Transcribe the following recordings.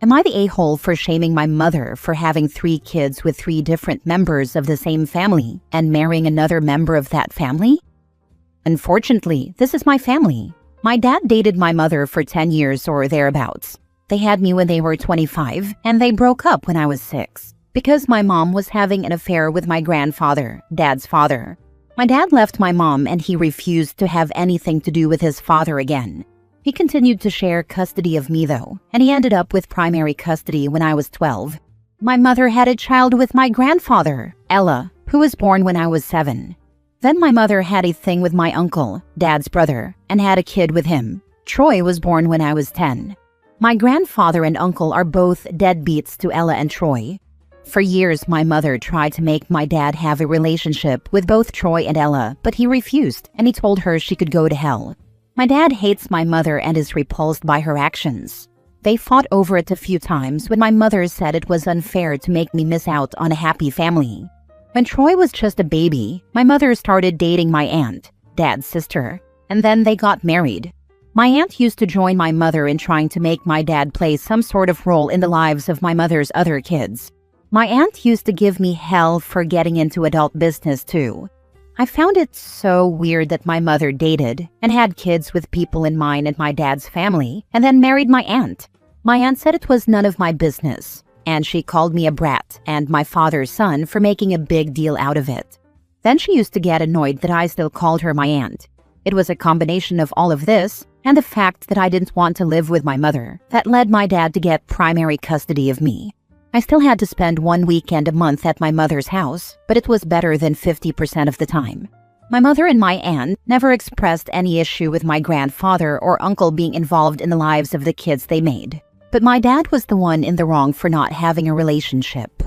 Am I the a-hole for shaming my mother for having 3 kids with 3 different members of the same family and marrying another member of that family? Unfortunately, this is my family. My dad dated my mother for 10 years or thereabouts. They had me when they were 25, and they broke up when I was 6 because my mom was having an affair with my grandfather, Dad's father. My dad left my mom and he refused to have anything to do with his father again. He continued to share custody of me though, and he ended up with primary custody when I was 12. My mother had a child with my grandfather, Ella, who was born when I was 7. Then my mother had a thing with my uncle, Dad's brother, and had a kid with him. Troy was born when I was 10. My grandfather and uncle are both deadbeats to Ella and Troy. For years, my mother tried to make my dad have a relationship with both Troy and Ella, but he refused, and he told her she could go to hell. My dad hates my mother and is repulsed by her actions. They fought over it a few times when my mother said it was unfair to make me miss out on a happy family. When Troy was just a baby, my mother started dating my aunt, Dad's sister, and then they got married. My aunt used to join my mother in trying to make my dad play some sort of role in the lives of my mother's other kids. My aunt used to give me hell for getting into adult business too. I found it so weird that my mother dated and had kids with people in mine and my dad's family and then married my aunt. My aunt said it was none of my business, and she called me a brat and my father's son for making a big deal out of it. Then she used to get annoyed that I still called her my aunt. It was a combination of all of this and the fact that I didn't want to live with my mother that led my dad to get primary custody of me. I still had to spend 1 weekend a month at my mother's house, but it was better than 50% of the time. My mother and my aunt never expressed any issue with my grandfather or uncle being involved in the lives of the kids they made. But my dad was the one in the wrong for not having a relationship.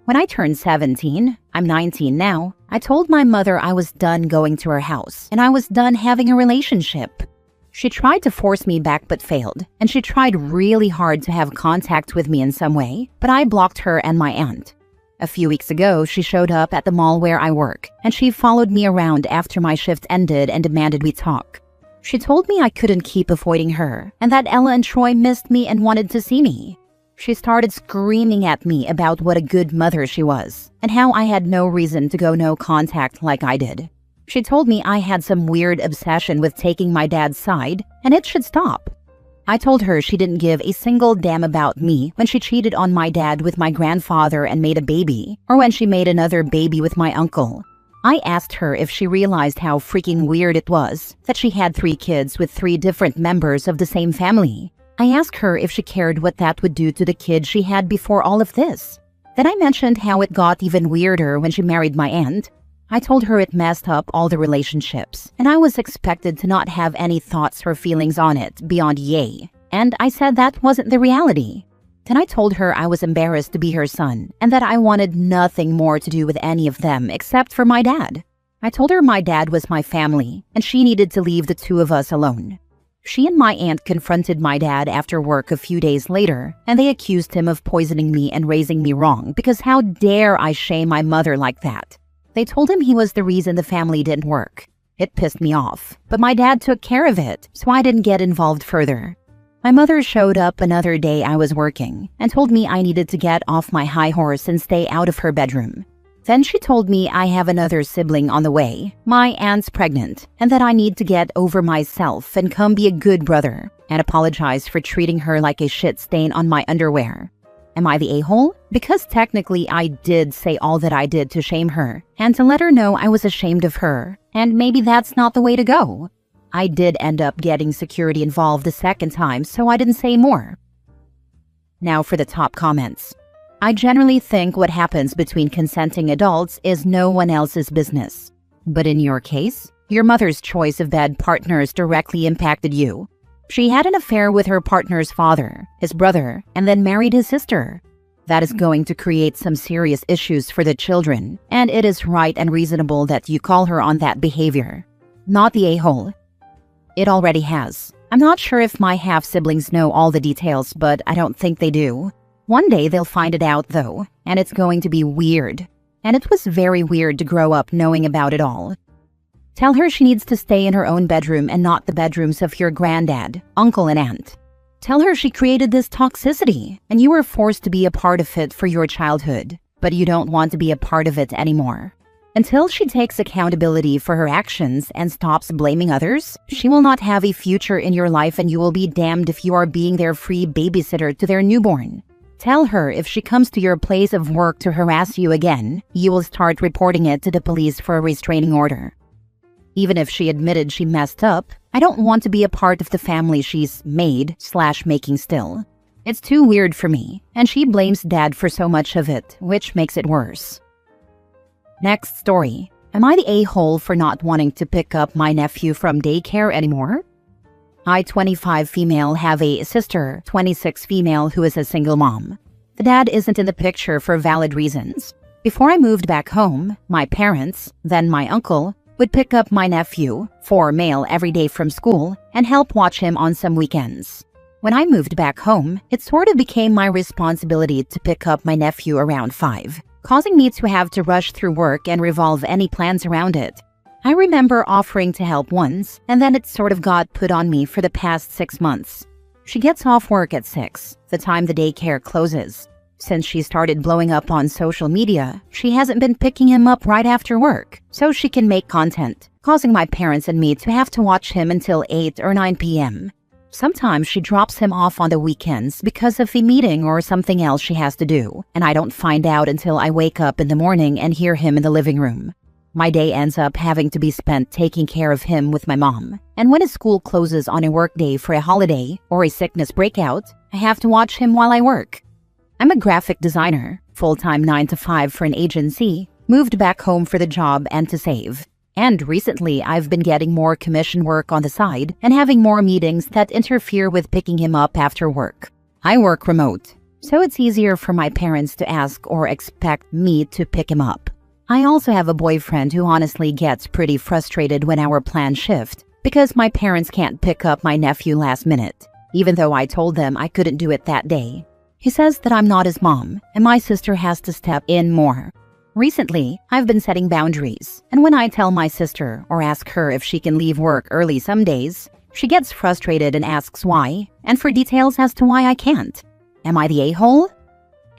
When I turned 17, I'm 19 now, I told my mother I was done going to her house and I was done having a relationship. She tried to force me back but failed, and she tried really hard to have contact with me in some way, but I blocked her and my aunt. A few weeks ago, she showed up at the mall where I work, and she followed me around after my shift ended and demanded we talk. She told me I couldn't keep avoiding her, and that Ella and Troy missed me and wanted to see me. She started screaming at me about what a good mother she was, and how I had no reason to go no contact like I did. She told me I had some weird obsession with taking my dad's side, and it should stop. I told her she didn't give a single damn about me when she cheated on my dad with my grandfather and made a baby, or when she made another baby with my uncle. I asked her if she realized how freaking weird it was that she had 3 kids with 3 different members of the same family. I asked her if she cared what that would do to the kid she had before all of this. Then I mentioned how it got even weirder when she married my aunt. I told her it messed up all the relationships, and I was expected to not have any thoughts or feelings on it beyond yay. And I said that wasn't the reality. Then I told her I was embarrassed to be her son, and that I wanted nothing more to do with any of them except for my dad. I told her my dad was my family, and she needed to leave the 2 of us alone. She and my aunt confronted my dad after work a few days later, and they accused him of poisoning me and raising me wrong because how dare I shame my mother like that? They told him he was the reason the family didn't work. It pissed me off, but my dad took care of it, so I didn't get involved further. My mother showed up another day I was working and told me I needed to get off my high horse and stay out of her bedroom. Then she told me I have another sibling on the way, my aunt's pregnant, and that I need to get over myself and come be a good brother and apologize for treating her like a shit stain on my underwear. Am I the a-hole? Because technically I did say all that I did to shame her and to let her know I was ashamed of her, and maybe that's not the way to go. I did end up getting security involved the second time, so I didn't say more. Now for the top comments. I generally think what happens between consenting adults is no one else's business. But in your case, your mother's choice of bed partners directly impacted you. She had an affair with her partner's father, his brother, and then married his sister. That is going to create some serious issues for the children, and it is right and reasonable that you call her on that behavior. Not the a-hole. It already has. I'm not sure if my half-siblings know all the details, but I don't think they do. One day they'll find it out though, and it's going to be weird. And it was very weird to grow up knowing about it all. Tell her she needs to stay in her own bedroom and not the bedrooms of your granddad, uncle, and aunt. Tell her she created this toxicity and you were forced to be a part of it for your childhood, but you don't want to be a part of it anymore. Until she takes accountability for her actions and stops blaming others, she will not have a future in your life and you will be damned if you are being their free babysitter to their newborn. Tell her if she comes to your place of work to harass you again, you will start reporting it to the police for a restraining order. Even if she admitted she messed up, I don't want to be a part of the family she's made/making still. It's too weird for me, and she blames Dad for so much of it, which makes it worse. Next story. Am I the a-hole for not wanting to pick up my nephew from daycare anymore? I, 25 female, have a sister, 26 female, who is a single mom. The dad isn't in the picture for valid reasons. Before I moved back home, my parents, then my uncle, would pick up my nephew, 4 male, every day from school and help watch him on some weekends. When I moved back home, it sort of became my responsibility to pick up my nephew around 5, causing me to have to rush through work and revolve any plans around it. I remember offering to help once, and then it sort of got put on me for the past 6 months. She gets off work at 6, the time the daycare closes. Since she started blowing up on social media, she hasn't been picking him up right after work, so she can make content, causing my parents and me to have to watch him until 8 or 9 p.m. Sometimes she drops him off on the weekends because of a meeting or something else she has to do, and I don't find out until I wake up in the morning and hear him in the living room. My day ends up having to be spent taking care of him with my mom, and when his school closes on a workday for a holiday or a sickness breakout, I have to watch him while I work. I'm a graphic designer, full-time 9 to 5 for an agency, moved back home for the job and to save. And recently, I've been getting more commission work on the side and having more meetings that interfere with picking him up after work. I work remote, so it's easier for my parents to ask or expect me to pick him up. I also have a boyfriend who honestly gets pretty frustrated when our plans shift because my parents can't pick up my nephew last minute, even though I told them I couldn't do it that day. He says that I'm not his mom, and my sister has to step in more. Recently, I've been setting boundaries, and when I tell my sister or ask her if she can leave work early some days, she gets frustrated and asks why, and for details as to why I can't. Am I the a-hole?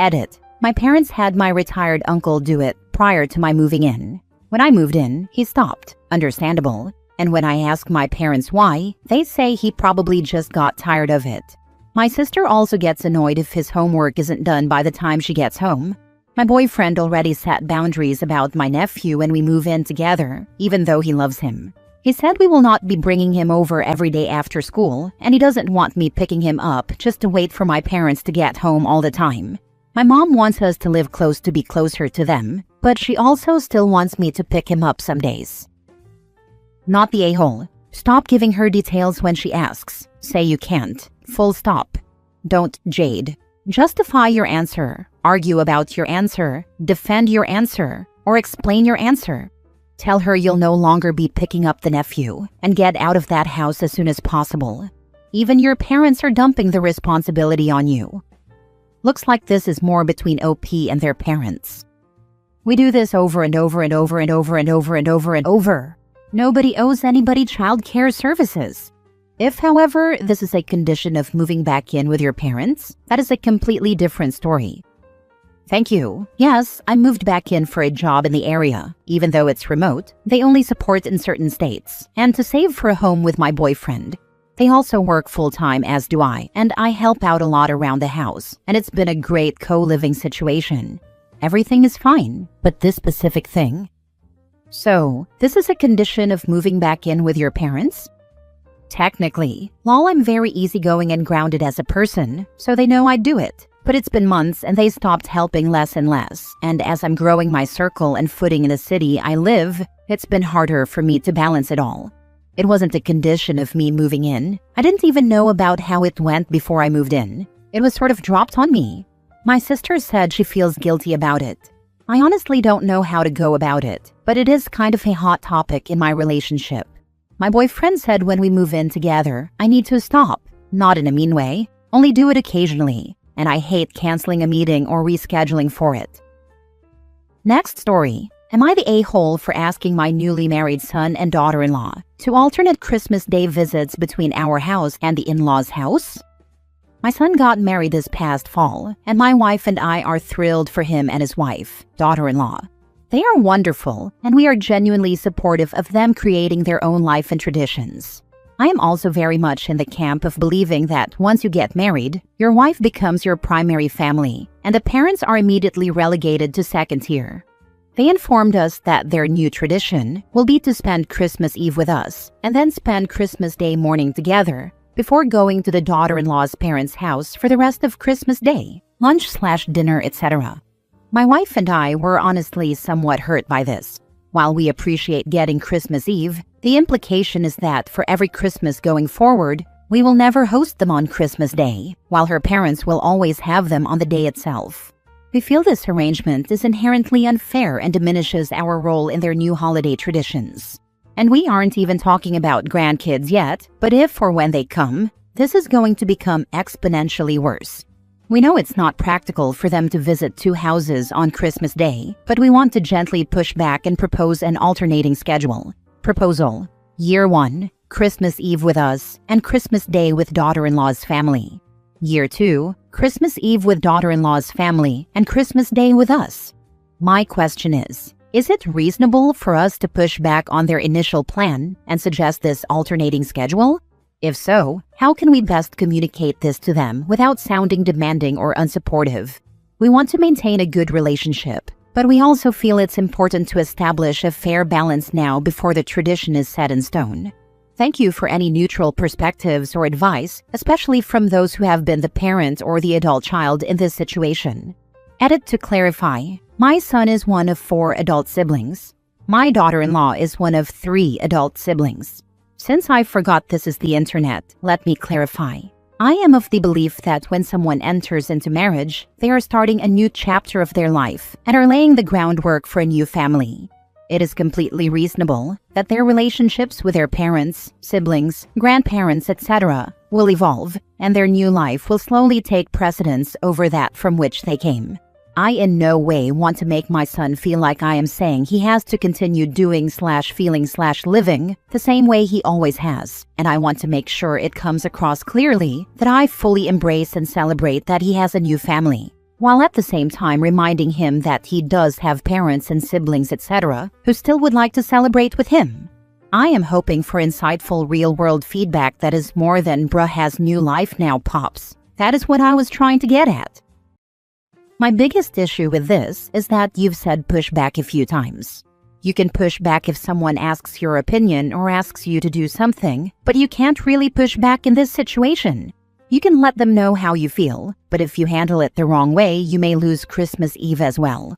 Edit. My parents had my retired uncle do it prior to my moving in. When I moved in, he stopped. Understandable. And when I ask my parents why, they say he probably just got tired of it. My sister also gets annoyed if his homework isn't done by the time she gets home. My boyfriend already set boundaries about my nephew when we move in together, even though he loves him. He said we will not be bringing him over every day after school, and he doesn't want me picking him up just to wait for my parents to get home all the time. My mom wants us to live close to be closer to them, but she also still wants me to pick him up some days. Not the a-hole. Stop giving her details when she asks. Say you can't. Full stop. Don't jade. Justify your answer, argue about your answer, defend your answer, or explain your answer. Tell her you'll no longer be picking up the nephew and get out of that house as soon as possible. Even your parents are dumping the responsibility on you. Looks like this is more between OP and their parents. We do this over and over and over and over and over and over and over. Nobody owes anybody child care services. If, however, this is a condition of moving back in with your parents, that is a completely different story. Thank you. Yes, I moved back in for a job in the area. Even though it's remote, they only support in certain states, and to save for a home with my boyfriend. They also work full-time, as do I, and I help out a lot around the house, and it's been a great co-living situation. Everything is fine, but this specific thing. So, this is a condition of moving back in with your parents? Technically, lol, I'm very easygoing and grounded as a person, so they know I'd do it. But it's been months and they stopped helping less and less, and as I'm growing my circle and footing in the city I live, it's been harder for me to balance it all. It wasn't a condition of me moving in. I didn't even know about how it went before I moved in. It was sort of dropped on me. My sister said she feels guilty about it. I honestly don't know how to go about it, but it is kind of a hot topic in my relationship. My boyfriend said when we move in together, I need to stop. Not in a mean way, only do it occasionally, and I hate canceling a meeting or rescheduling for it. Next story. Am I the a-hole for asking my newly married son and daughter-in-law to alternate Christmas Day visits between our house and the in-laws' house? My son got married this past fall, and my wife and I are thrilled for him and his wife, daughter-in-law. They are wonderful, and we are genuinely supportive of them creating their own life and traditions. I am also very much in the camp of believing that once you get married, your wife becomes your primary family, and the parents are immediately relegated to second tier. They informed us that their new tradition will be to spend Christmas Eve with us, and then spend Christmas Day morning together, before going to the daughter-in-law's parents' house for the rest of Christmas Day, lunch/dinner, etc. My wife and I were honestly somewhat hurt by this. While we appreciate getting Christmas Eve, the implication is that for every Christmas going forward, we will never host them on Christmas Day, while her parents will always have them on the day itself. We feel this arrangement is inherently unfair and diminishes our role in their new holiday traditions. And we aren't even talking about grandkids yet, but if or when they come, this is going to become exponentially worse. We know it's not practical for them to visit two houses on Christmas Day, but we want to gently push back and propose an alternating schedule. Proposal: Year 1, Christmas Eve with us, and Christmas Day with daughter-in-law's family. Year 2, Christmas Eve with daughter-in-law's family, and Christmas Day with us. My question is it reasonable for us to push back on their initial plan and suggest this alternating schedule? If so, how can we best communicate this to them without sounding demanding or unsupportive? We want to maintain a good relationship, but we also feel it's important to establish a fair balance now before the tradition is set in stone. Thank you for any neutral perspectives or advice, especially from those who have been the parent or the adult child in this situation. Edit to clarify: my son is one of 4 adult siblings. My daughter-in-law is one of 3 adult siblings. Since I forgot this is the internet, let me clarify. I am of the belief that when someone enters into marriage, they are starting a new chapter of their life and are laying the groundwork for a new family. It is completely reasonable that their relationships with their parents, siblings, grandparents, etc. will evolve, and their new life will slowly take precedence over that from which they came. I in no way want to make my son feel like I am saying he has to continue doing/feeling/living the same way he always has, and I want to make sure it comes across clearly that I fully embrace and celebrate that he has a new family, while at the same time reminding him that he does have parents and siblings, etc., who still would like to celebrate with him. I am hoping for insightful real-world feedback that is more than "bruh has new life now, pops." That is what I was trying to get at. My biggest issue with this is that you've said push back a few times. You can push back if someone asks your opinion or asks you to do something, but you can't really push back in this situation. You can let them know how you feel, but if you handle it the wrong way, you may lose Christmas Eve as well.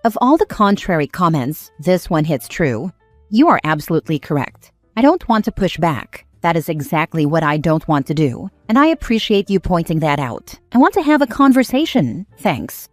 Of all the contrary comments, this one hits true. You are absolutely correct. I don't want to push back. That is exactly what I don't want to do, and I appreciate you pointing that out. I want to have a conversation. Thanks.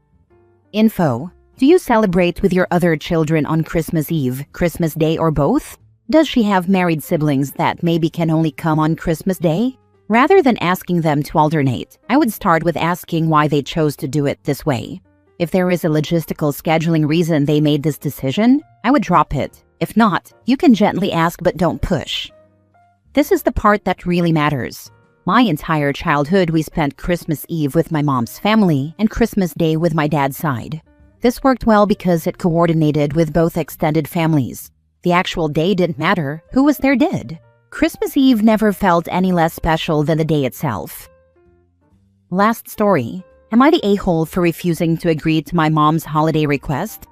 Info: do you celebrate with your other children on Christmas Eve, Christmas Day, or both? Does she have married siblings that maybe can only come on Christmas Day? Rather than asking them to alternate, I would start with asking why they chose to do it this way. If there is a logistical scheduling reason they made this decision, I would drop it. If not, you can gently ask but don't push. This is the part that really matters. My entire childhood we spent Christmas Eve with my mom's family and Christmas Day with my dad's side. This worked well because it coordinated with both extended families. The actual day didn't matter, who was there did. Christmas Eve never felt any less special than the day itself. Last story. Am I the a-hole for refusing to agree to my mom's holiday request?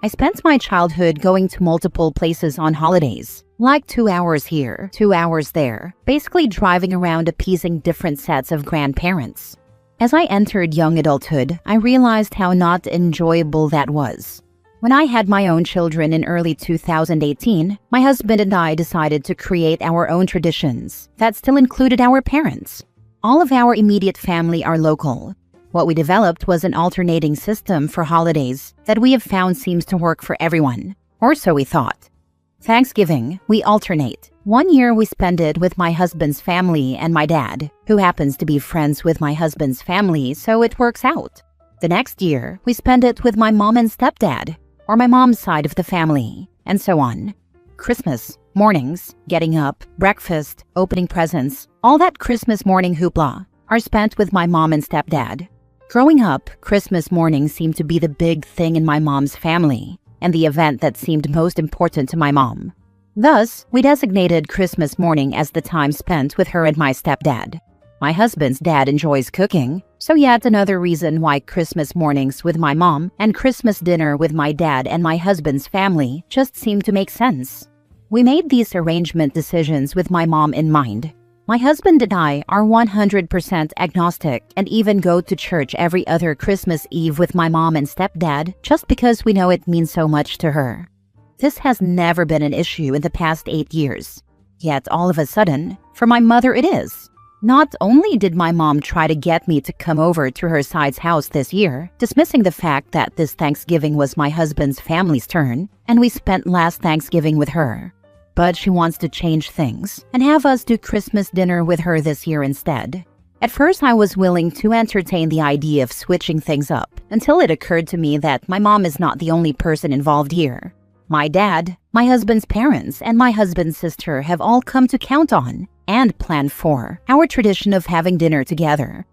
I spent my childhood going to multiple places on holidays, like 2 hours here, 2 hours there, basically driving around appeasing different sets of grandparents. As I entered young adulthood, I realized how not enjoyable that was. When I had my own children in early 2018, my husband and I decided to create our own traditions that still included our parents. All of our immediate family are local. What we developed was an alternating system for holidays that we have found seems to work for everyone, or so we thought. Thanksgiving, we alternate. One year we spend it with my husband's family and my dad, who happens to be friends with my husband's family, so it works out. The next year, we spend it with my mom and stepdad, or my mom's side of the family, and so on. Christmas, mornings, getting up, breakfast, opening presents, all that Christmas morning hoopla. are spent with my mom and stepdad. Growing up, Christmas morning seemed to be the big thing in my mom's family, and the event that seemed most important to my mom. Thus, we designated Christmas morning as the time spent with her and my stepdad. My husband's dad enjoys cooking, so yet another reason why Christmas mornings with my mom and Christmas dinner with my dad and my husband's family just seemed to make sense. We made these arrangement decisions with my mom in mind. My husband and I are 100% agnostic and even go to church every other Christmas Eve with my mom and stepdad just because we know it means so much to her. This has never been an issue in the past 8 years. Yet all of a sudden, for my mother it is. Not only did my mom try to get me to come over to her side's house this year, dismissing the fact that this Thanksgiving was my husband's family's turn, and we spent last Thanksgiving with her, but she wants to change things and have us do Christmas dinner with her this year instead. At first, I was willing to entertain the idea of switching things up until it occurred to me that my mom is not the only person involved here. My dad, my husband's parents, and my husband's sister have all come to count on and plan for our tradition of having dinner together.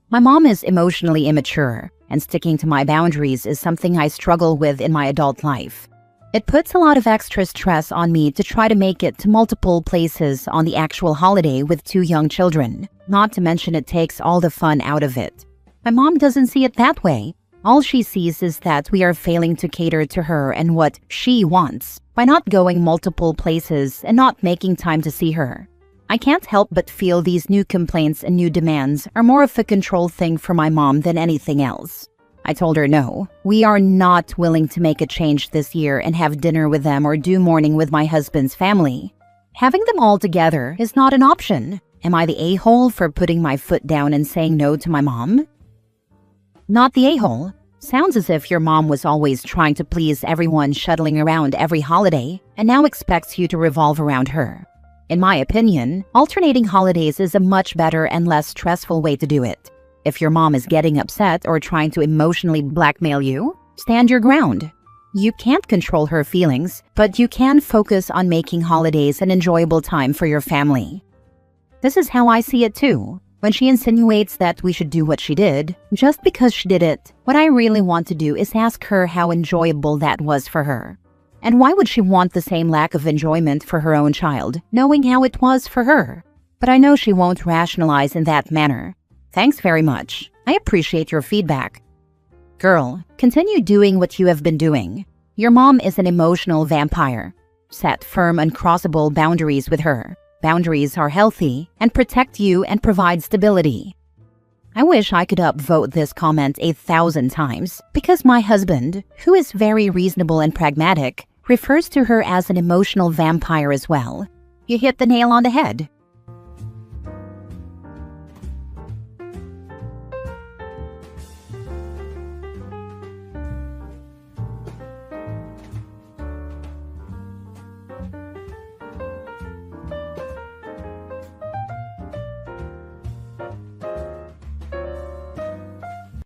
My mom is emotionally immature, and sticking to my boundaries is something I struggle with in my adult life. It puts a lot of extra stress on me to try to make it to multiple places on the actual holiday with 2 young children, not to mention it takes all the fun out of it. My mom doesn't see it that way. All she sees is that we are failing to cater to her and what she wants by not going multiple places and not making time to see her. I can't help but feel these new complaints and new demands are more of a control thing for my mom than anything else. I told her no, we are not willing to make a change this year and have dinner with them or do morning with my husband's family. Having them all together is not an option. Am I the a-hole for putting my foot down and saying no to my mom? Not the a-hole. Sounds as if your mom was always trying to please everyone, shuttling around every holiday, and now expects you to revolve around her. In my opinion, alternating holidays is a much better and less stressful way to do it. If your mom is getting upset or trying to emotionally blackmail you, stand your ground. You can't control her feelings, but you can focus on making holidays an enjoyable time for your family. This is how I see it too. When she insinuates that we should do what she did, just because she did it, what I really want to do is ask her how enjoyable that was for her. And why would she want the same lack of enjoyment for her own child, knowing how it was for her? But I know she won't rationalize in that manner. Thanks very much. I appreciate your feedback. Girl, continue doing what you have been doing. Your mom is an emotional vampire. Set firm, uncrossable boundaries with her. Boundaries are healthy and protect you and provide stability. I wish I could upvote this comment 1,000 times because my husband, who is very reasonable and pragmatic, refers to her as an emotional vampire as well. You hit the nail on the head.